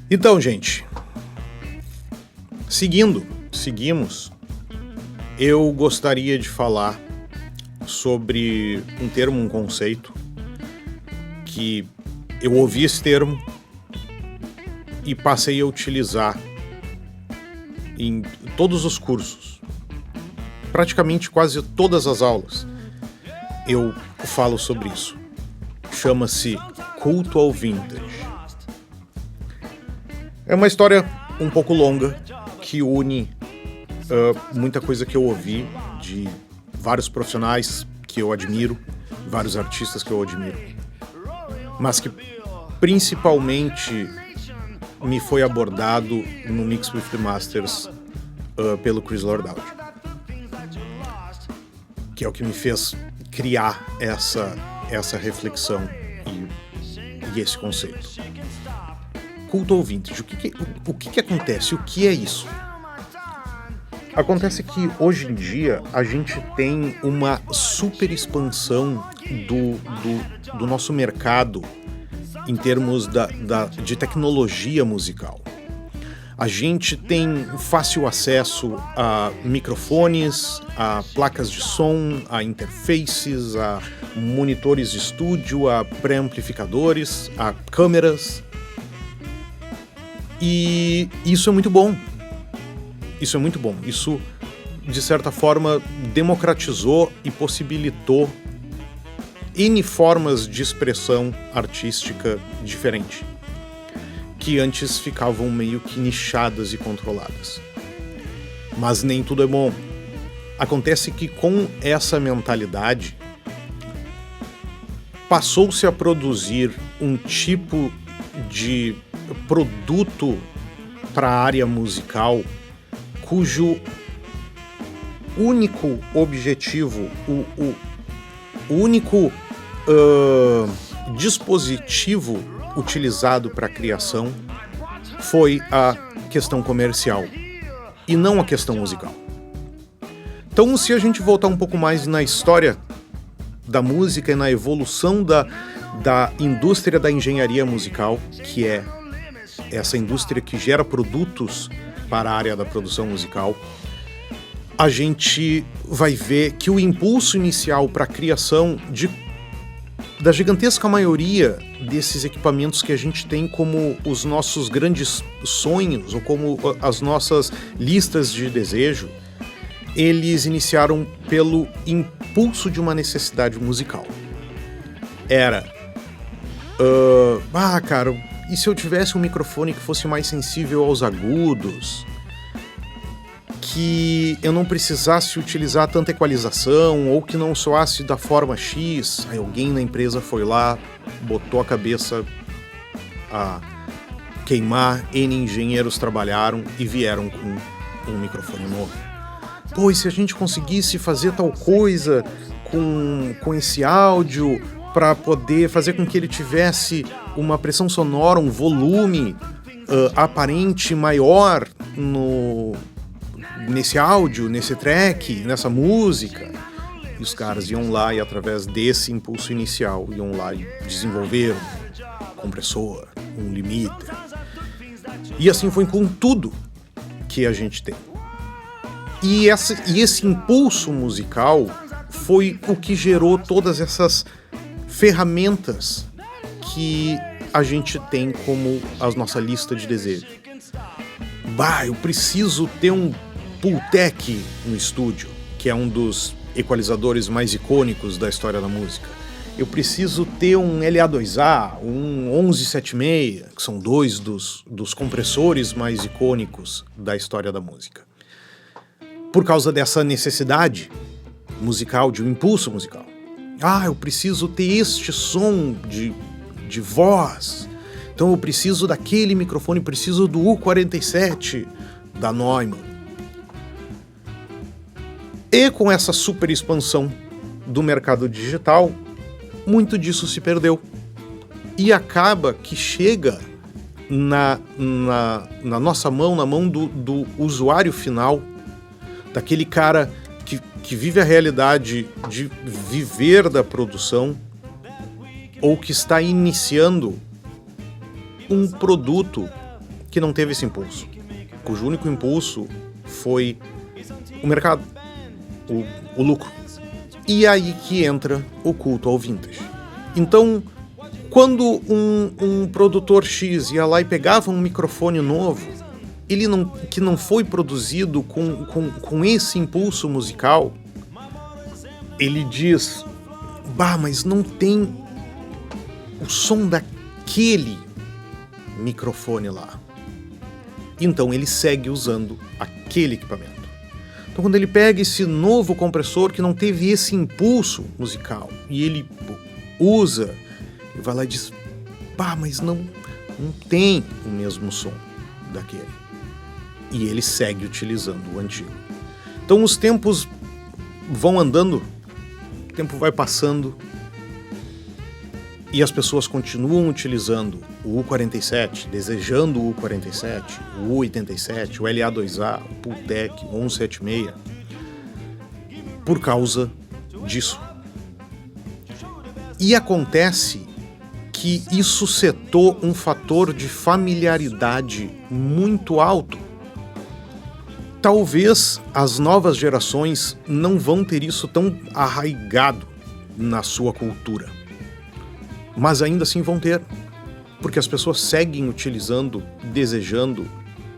Então, gente, seguimos. Eu gostaria de falar sobre um termo, um conceito, que eu ouvi esse termo e passei a utilizar em todos os cursos. Praticamente quase todas as aulas eu falo sobre isso. Chama-se culto ao vintage. É uma história um pouco longa que une muita coisa que eu ouvi de vários profissionais que eu admiro, vários artistas que eu admiro, mas que principalmente me foi abordado no Mix with the Masters pelo Chris Lord-Alge, que é o que me fez criar essa reflexão e esse conceito. Culto ao vintage. O que acontece? O que é isso? Acontece que hoje em dia a gente tem uma super expansão do nosso mercado em termos de tecnologia musical. A gente tem fácil acesso a microfones, a placas de som, a interfaces, a monitores de estúdio, a pré-amplificadores, a câmeras. E isso é muito bom. Isso, de certa forma, democratizou e possibilitou N formas de expressão artística diferente, que antes ficavam meio que nichadas e controladas. Mas nem tudo é bom. Acontece que com essa mentalidade, passou-se a produzir um tipo de produto para a área musical cujo único objetivo, o único dispositivo utilizado para a criação foi a questão comercial e não a questão musical. Então, se a gente voltar um pouco mais na história da música e na evolução da indústria da engenharia musical, que é essa indústria que gera produtos para a área da produção musical, a gente vai ver que o impulso inicial para a criação da gigantesca maioria desses equipamentos que a gente tem como os nossos grandes sonhos ou como as nossas listas de desejo, eles iniciaram pelo impulso de uma necessidade musical. Era cara, e se eu tivesse um microfone que fosse mais sensível aos agudos, que eu não precisasse utilizar tanta equalização ou que não soasse da forma X? Aí alguém na empresa foi lá, botou a cabeça a queimar, N engenheiros trabalharam e vieram com um microfone novo. Pô, e se a gente conseguisse fazer tal coisa com esse áudio para poder fazer com que ele tivesse uma pressão sonora, um volume aparente maior nesse áudio, nesse track, nessa música. E os caras iam lá e, através desse impulso inicial, iam lá e desenvolveram um compressor, um limiter. E assim foi com tudo que a gente tem. E esse impulso musical foi o que gerou todas essas ferramentas que a gente tem como a nossa lista de desejos. Eu preciso ter um Pultec no estúdio, que é um dos equalizadores mais icônicos da história da música. Eu preciso ter um LA2A, um 1176, que são dois dos compressores mais icônicos da história da música. Por causa dessa necessidade musical, de um impulso musical. Eu preciso ter este som de voz. Então eu preciso daquele microfone, preciso do U47 da Neumann. E com essa super expansão do mercado digital, muito disso se perdeu. E acaba que chega na nossa mão, na mão do usuário final, daquele cara que vive a realidade de viver da produção ou que está iniciando um produto que não teve esse impulso, cujo único impulso foi o mercado, o lucro. E aí que entra o culto ao vintage. Então, quando um produtor X ia lá e pegava um microfone novo, que não foi produzido com esse impulso musical, ele diz: bah, mas não tem o som daquele microfone lá. Então ele segue usando aquele equipamento. Então quando ele pega esse novo compressor que não teve esse impulso musical e ele usa, ele vai lá e diz: bah, mas não tem o mesmo som daquele. E ele segue utilizando o antigo. Então os tempos vão andando, o tempo vai passando e as pessoas continuam utilizando o U47, desejando o U47, o U87, o LA2A, o Pultec, o 176, por causa disso. E acontece que isso setou um fator de familiaridade muito alto. Talvez as novas gerações não vão ter isso tão arraigado na sua cultura, mas ainda assim vão ter, porque as pessoas seguem utilizando, desejando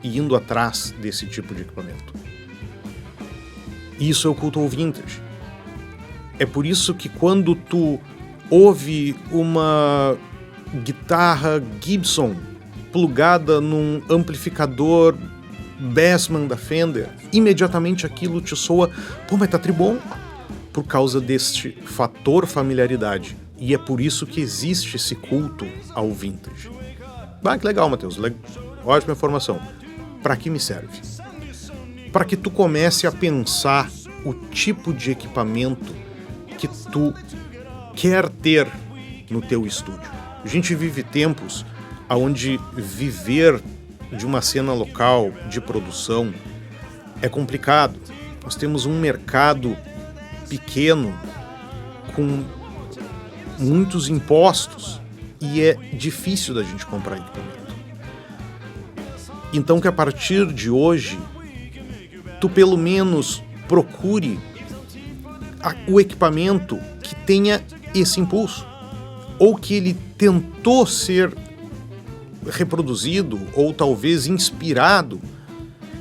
e indo atrás desse tipo de equipamento. Isso é o culto ao vintage. É por isso que quando tu ouve uma guitarra Gibson plugada num amplificador Bassman da Fender, imediatamente aquilo te soa: pô, mas tá tribom, por causa deste fator familiaridade. E é por isso que existe esse culto ao vintage. Ah, que legal, Matheus, ótima informação. Para que me serve? Para que tu comece a pensar o tipo de equipamento que tu quer ter no teu estúdio. A gente vive tempos onde viver de uma cena local, de produção, é complicado. Nós temos um mercado pequeno, com muitos impostos, e é difícil da gente comprar equipamento. Então que a partir de hoje, tu pelo menos procure o equipamento que tenha esse impulso, ou que ele tentou ser reproduzido ou talvez inspirado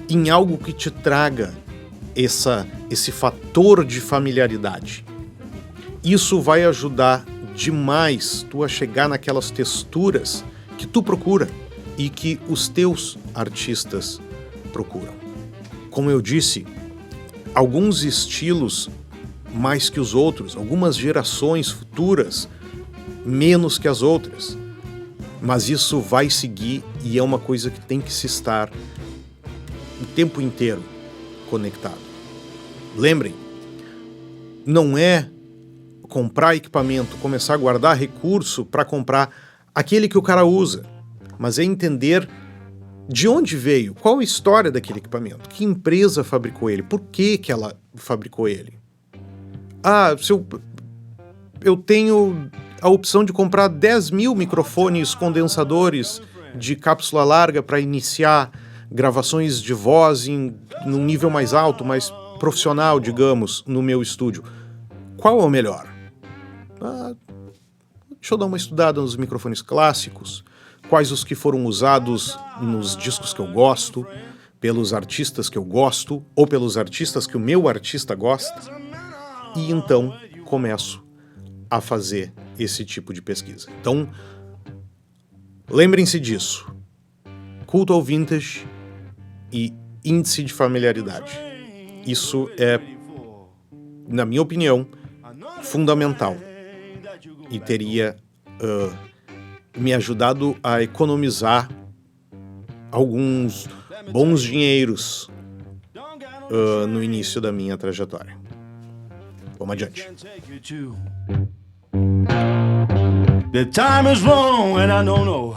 em algo que te traga esse fator de familiaridade. Isso vai ajudar demais tu a chegar naquelas texturas que tu procura e que os teus artistas procuram. Como eu disse, alguns estilos mais que os outros, algumas gerações futuras menos que as outras. Mas isso vai seguir e é uma coisa que tem que se estar o tempo inteiro conectado. Lembrem, não é comprar equipamento, começar a guardar recurso para comprar aquele que o cara usa, mas é entender de onde veio, qual a história daquele equipamento, que empresa fabricou ele, por que ela fabricou ele. Se eu tenho a opção de comprar 10 mil microfones condensadores de cápsula larga para iniciar gravações de voz num nível mais alto, mais profissional, digamos, no meu estúdio. Qual é o melhor? Deixa eu dar uma estudada nos microfones clássicos, quais os que foram usados nos discos que eu gosto, pelos artistas que eu gosto, ou pelos artistas que o meu artista gosta, e então começo a fazer esse tipo de pesquisa. Então, lembrem-se disso. Culto ao vintage e índice de familiaridade. Isso é, na minha opinião, fundamental e teria me ajudado a economizar alguns bons dinheiros no início da minha trajetória. Vamos adiante. The time is wrong and I don't know